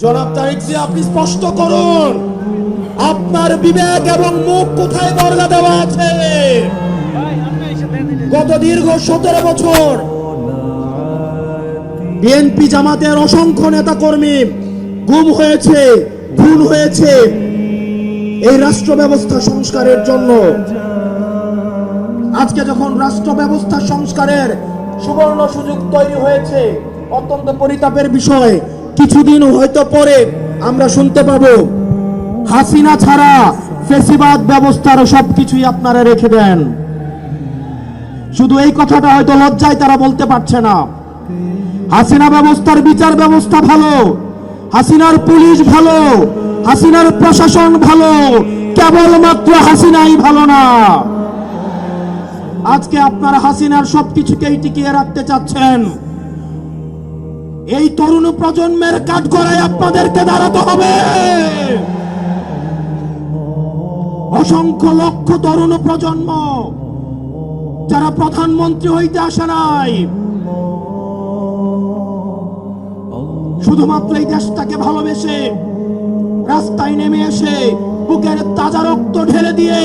জনাব তারেক জিয়া, আপনি স্পষ্ট করুন আপনার বিবেক এবং মুখ কোথায় বর্গা দেওয়া আছে। গত দীর্ঘ 17 বছর বিএনপি জামাতের অসংখ্য নেতা কর্মী গুম হয়েছে, খুন হয়েছে এই রাষ্ট্র ব্যবস্থা সংস্কারের জন্য। আজকে যখন রাষ্ট্র ব্যবস্থা সংস্কারের সুবর্ণ সুযোগ তৈরি হয়েছে, অত্যন্ত পরিতাপের বিষয়, কিছুদিন হয়তো পরে আমরা শুনতে পাবো হাসিনা ছাড়া ফ্যাসিবাদ ব্যবস্থার সবকিছুই আপনারা রেখে দেন। শুধু এই কথাটা হয়তো লজ্জায় তারা বলতে পারছে না। হাসিনা ব্যবস্থার বিচার ব্যবস্থা ভালো, হাসিনার পুলিশ ভালো, হাসিনার প্রশাসন ভালো, কেবলমাত্র হাসিনাই ভালো না। আজকে আপনারা হাসিনার সবকিছুকেই টিকিয়ে রাখতে চাচ্ছেন। এই তরুণ প্রজন্মের কাঠগড়ায় আপনাদেরকে দাঁড়াতে হবে। অসংখ্য লক্ষ তরুণ প্রজন্ম যারা প্রধানমন্ত্রী হইতে আসে নাই, শুধুমাত্র এই দেশটাকে ভালোবেসে রাস্তায় নেমে এসে বুকের তাজা রক্ত ঢেলে দিয়ে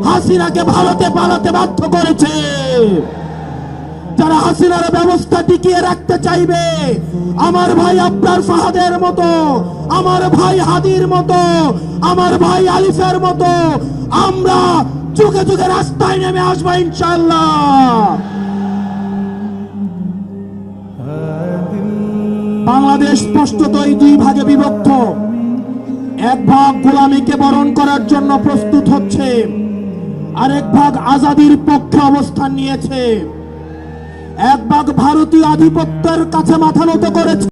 হাসিনাকে ভারতে পালাতে বাধ্য করেছে। যারা হাসিনার ব্যবস্থা টিকিয়ে রাখতে চাইবে, আমার ভাই আবরার ফাহাদের মতো, আমার ভাই হাদির মতো, আমার ভাই আলিফের মতো আমরা যুগে যুগে রাস্তায় নেমে আসবো ইনশাআল্লাহ। বাংলাদেশ স্পষ্টতই দুই ভাগে বিভক্ত। এক ভাগ গোলামীকে বরণ করার জন্য প্রস্তুত হচ্ছে, আরেক ভাগ আজাদির পক্ষে অবস্থান নিয়েছে। এক ভাগ ভারতীয় আধিপত্যের কাছে মাথা নত করেছে।